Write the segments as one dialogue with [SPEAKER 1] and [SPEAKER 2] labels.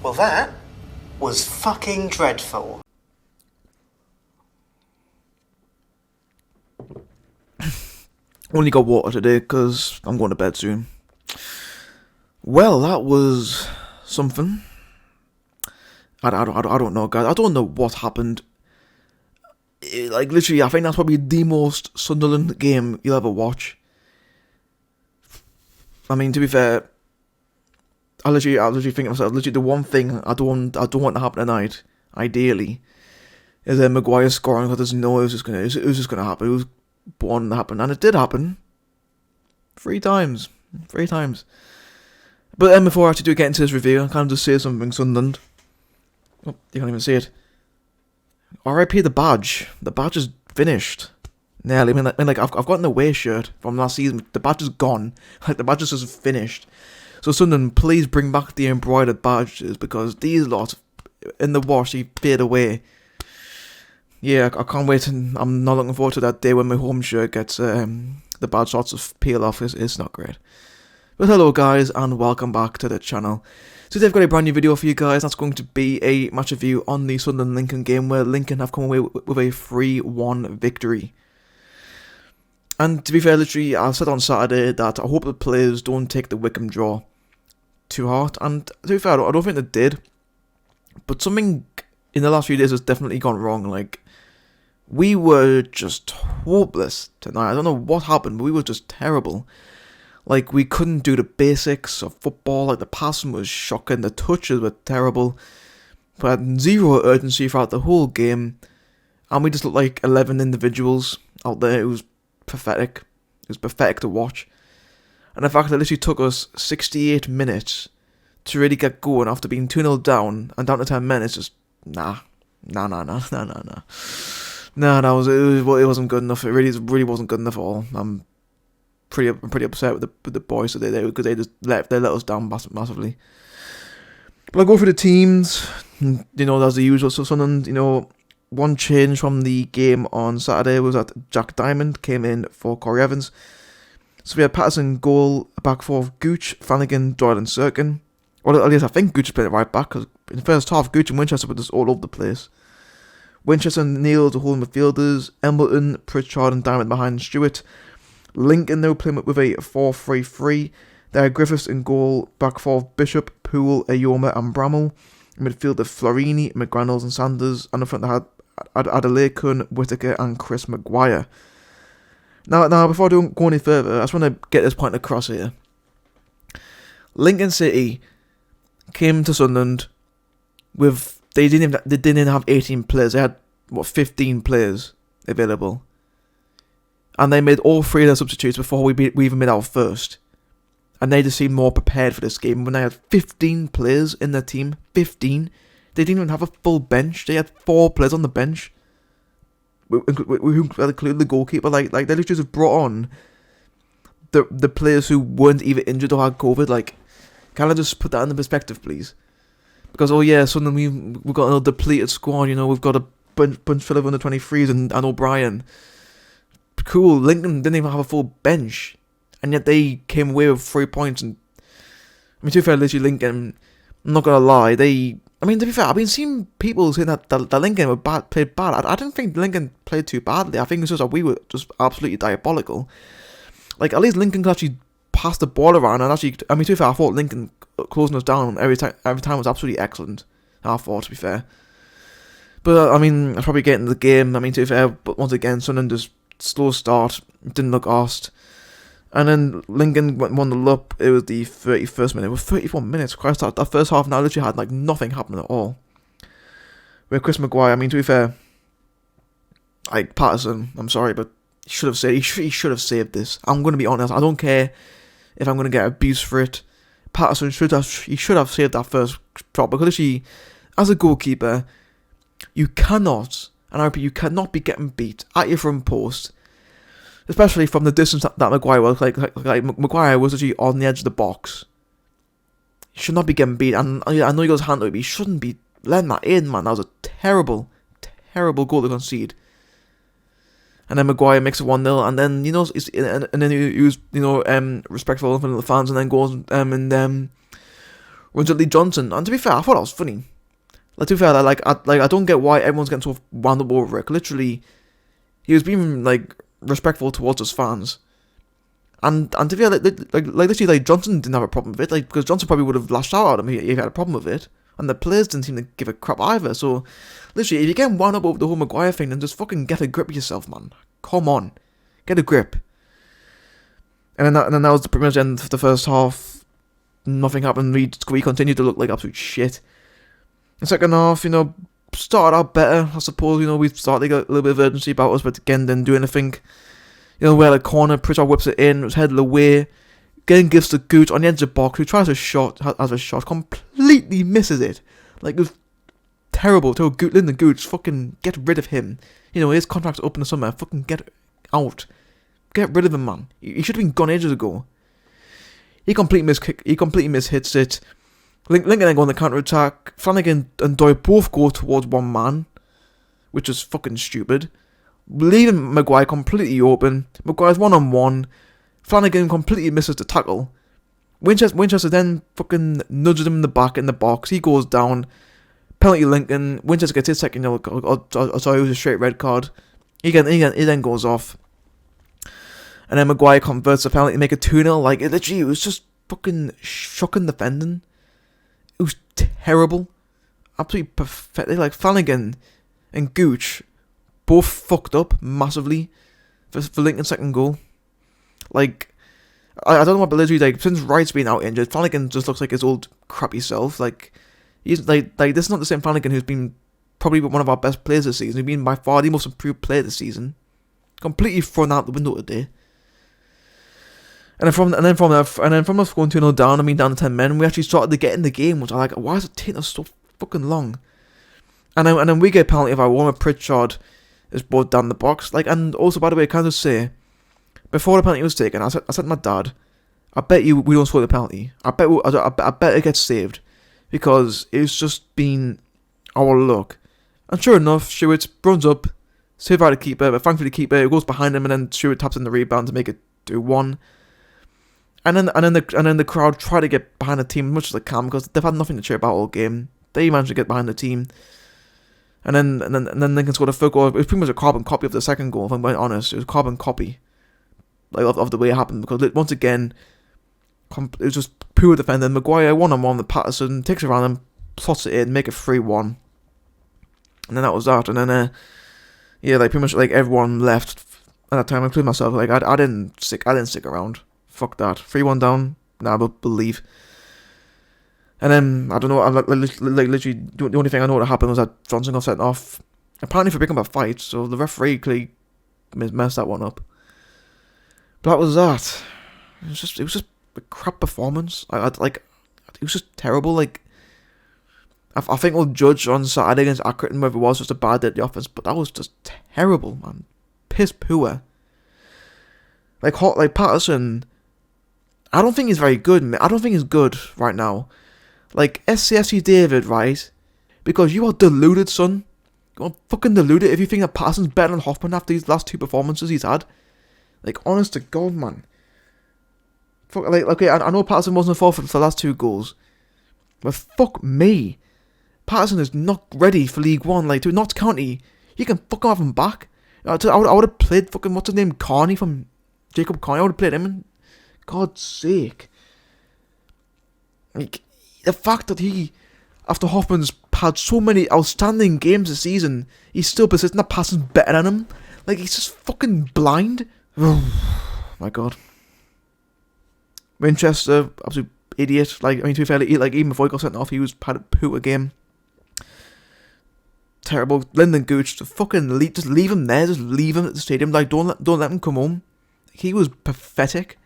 [SPEAKER 1] Well, that was fucking dreadful.
[SPEAKER 2] Only got water today because I'm going to bed soon. Well, that was something. I don't know, guys. I don't know what happened. Like, literally, I think that's probably the most Sunderland game you'll ever watch. I mean, to be fair, I literally think to myself, literally the one thing I don't want to happen tonight, ideally, is Maguire scoring, because there's no, it was just gonna happen. It was born to happen, and it did happen. 3 times. But then before I actually get into this review, I can't just say something Sunderland. Oh, you can't even see it. R.I.P. the badge. The badge is finished. Nearly. I mean, like I've got an away shirt from last season. The badge is gone. Like, the badge is just finished. So Sunderland, please bring back the embroidered badges, because these lots in the wash, they fade away. Yeah, I can't wait, and I'm not looking forward to that day when my home shirt gets the badge sorts of peel off. It's not great. But hello guys, and welcome back to the channel. Today I've got a brand new video for you guys. That's going to be a match review on the Sunderland Lincoln game, where Lincoln have come away with a 3-1 victory. And to be fair, literally, I said on Saturday that I hope the players don't take the Wickham draw too hard. And to be fair, I don't think they did. But something in the last few days has definitely gone wrong. Like, we were just hopeless tonight. I don't know what happened, but we were just terrible. Like, we couldn't do the basics of football. Like, the passing was shocking. The touches were terrible. We had zero urgency throughout the whole game. And we just looked like 11 individuals out there. It was pathetic. It was pathetic to watch. And the fact that it literally took us 68 minutes to really get going after being 2-0 down and down to 10 minutes, just nah. It wasn't good enough. It really wasn't good enough at all. I'm pretty upset with the boys today, because they let us down massively. But I'll go through the teams. You know, as the usual. So Sunderland, one change from the game on Saturday was that Jack Diamond came in for Corey Evans. So we had Patterson goal, back four of Gooch, Flanagan, Doyle and Sirkin. Or at least I think Gooch played it right back, because in the first half, Gooch and Winchester were just all over the place. Winchester and Neil to hold midfielders, Embleton, Pritchard and Diamond behind Stewart. Lincoln now playing with a 4-3-3. There are Griffiths in goal, back four of Bishop, Poole, Ayoma and Bramall. In midfield of Florini, McGranels and Sanders. And in front they had Adelakun, Whittaker and Chris Maguire. Now, before I don't go any further, I just want to get this point across here. Lincoln City came to Sunderland with, they didn't even have 18 players. They had 15 players available, and they made all 3 of their substitutes before we even made our first. And they just seemed more prepared for this game when they had 15 players in their team. 15. They didn't even have a full bench. They had 4 players on the bench, who included the goalkeeper. Like they literally just brought on the players who weren't either injured or had COVID. Like, can I just put that into perspective, please? Because, oh yeah, suddenly we've got a depleted squad. We've got a bunch full of under 23s and O'Brien. Cool. Lincoln didn't even have a full bench, and yet they came away with 3 points. And I mean, to be fair, literally Lincoln, I'm not gonna lie, to be fair, I've been seeing people saying that Lincoln played bad. I didn't think Lincoln played too badly. I think it's just that we were just absolutely diabolical. Like, at least Lincoln could actually pass the ball around, and actually, to be fair, I thought Lincoln closing us down every time was absolutely excellent. I thought, to be fair. But, I'll probably get into the game. To be fair, but once again, Sunderland just slow start, didn't look arsed. And then Lincoln won the up. It was the 31st minute. It was 31 minutes. Christ, that first half now literally had nothing happen at all. With Chris Maguire, to be fair, Patterson, I'm sorry, but he should have saved this. I'm going to be honest. I don't care if I'm going to get abuse for it. Patterson should have saved that first shot, because as a goalkeeper, you cannot, and I repeat, you cannot be getting beat at your front post, especially from the distance that Maguire was. Like Maguire was actually on the edge of the box. He should not be getting beat. And I know he goes hand to it, but he shouldn't be letting that in, man. That was a terrible goal to concede. And then Maguire makes it 1-0, and then he was respectful of the fans, and then goes and runs at Lee Johnson, and to be fair, I thought that was funny. Like, to be fair, I don't get why everyone's getting so wound up over it. Literally, he was being, like, respectful towards his fans. And to be fair, literally, Johnson didn't have a problem with it, like, because Johnson probably would have lashed out at him if he had a problem with it. And the players didn't seem to give a crap either, so, literally, if you're getting wound up over the whole Maguire thing, then just fucking get a grip of yourself, man. Come on. Get a grip. And then that was pretty much the end of the first half. Nothing happened. We continued to look like absolute shit. The second half, started out better, I suppose. We started to get a little bit of urgency about us, but again, didn't do anything. We had a corner, Pritchard whips it in, it was headed away. Again, gives to Gooch on the edge of the box, who tries a shot, completely misses it. Like, it was terrible. Lyndon Gooch, fucking get rid of him. His contract's up in the summer, fucking get out. Get rid of him, man. He should have been gone ages ago. He completely mishits it. Lincoln then go on the counter-attack. Flanagan and Doyle both go towards one man, which is fucking stupid. Leaving Maguire completely open. Maguire's one-on-one. Flanagan completely misses the tackle. Winchester then fucking nudges him in the back in the box. He goes down. Penalty Lincoln. Winchester gets his second yellow card. Sorry, it was a straight red card. He then goes off. And then Maguire converts the penalty to make it 2-0. Like, it was just fucking shocking defending. It was terrible. Absolutely pathetic. Like, Flanagan and Gooch both fucked up massively for Lincoln's second goal. Like, I don't know what, but literally, like, since Wright's been out injured, Flanagan just looks like his old crappy self. Like, he's like this is not the same Flanagan who's been probably one of our best players this season. He's been by far the most improved player this season. Completely thrown out the window today. And then from us going 2-0 down, down to 10 men, we actually started to get in the game, which I like. Why is it taking us so fucking long? And then we get a penalty of our one with Pritchard is brought down the box. Like, and also, by the way, can I just say, before the penalty was taken, I said to my dad, I bet you we don't score the penalty. I bet it gets saved, because it's just been our luck. And sure enough, Stewart runs up, saved by the keeper, but thankfully the keeper goes behind him, and then Stewart taps in the rebound to make it 2-1. And then the crowd try to get behind the team as much as they can, because they've had nothing to cheer about all game. They managed to get behind the team. And then Lincoln scored a third goal. It was pretty much a carbon copy of the second goal, if I'm being honest. It was a carbon copy, like, of the way it happened, because once again, it was just poor defending. Maguire one-on-one with Patterson, takes it around him, slots it in, make it 3-1. And then that was that. And then pretty much like everyone left at that time, including myself. Like, I didn't stick around. Fuck that. 3-1 down. Nah, we'll leave. And then, I don't know, literally, the only thing I know that happened was that Johnson got sent off. Apparently for picking up a fight, so the referee clearly messed that one up. But that was that. It was just a crap performance. It was just terrible. Like, I think we'll judge on Saturday against Accrington whether it was just a bad day at the office, but that was just terrible, man. Piss poor. Like Patterson, I don't think he's very good, man. I don't think he's good right now. Like, SCFC David, right? Because you are deluded, son. You are fucking deluded if you think that Patterson's better than Hoffman after these last two performances he's had. Like, honest to God, man. Fuck, like, okay, I know Patterson wasn't fault for the last two goals, but fuck me. Patterson is not ready for League One. Like, to Notts County, you can fucking have him back. I would have played fucking, what's his name, Carney from Jacob Carney. I would have played him in God's sake. Like, the fact that he, after Hoffman's had so many outstanding games this season, he's still persistent that Patterson's better than him. Like, he's just fucking blind. Oh my God. Winchester, absolute idiot. Like, to be fair, like, even before he got sent off, he had a poor game. Terrible. Lyndon Gooch, just leave him there. Just leave him at the stadium. Like, don't let him come home. He was pathetic.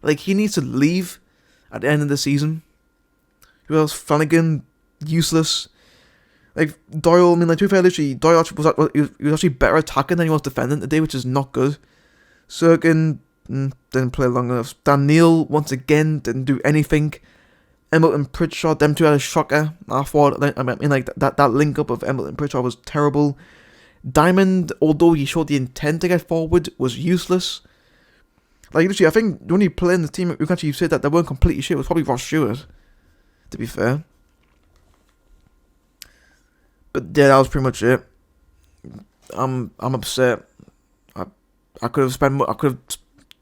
[SPEAKER 2] Like, he needs to leave at the end of the season. Who else? Flanagan, useless. Like, Doyle, to be fair, literally, Doyle he was actually better attacking than he was defending today, which is not good. Serkin didn't play long enough. Dan Neil, once again, didn't do anything. Embleton Pritchard, them two had a shocker. I thought, that link up of Embleton Pritchard was terrible. Diamond, although he showed the intent to get forward, was useless. Like, literally, I think the only player in the team who can actually said that they weren't completely shit was probably Ross Stewart. to be fair. But yeah, that was pretty much it. I'm upset. I could have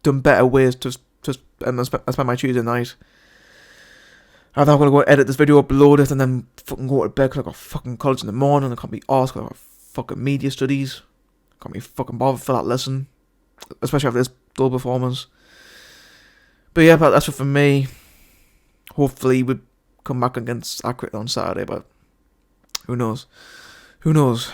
[SPEAKER 2] done better ways to spend my Tuesday night. I'm gonna go edit this video, upload it, and then fucking go to bed because I got fucking college in the morning. I can't be asked. I got fucking media studies. Can't be fucking bothered for that lesson, especially after this dull performance. But yeah, that's it for me. Hopefully we come back against Accurate on Saturday, but who knows? Who knows?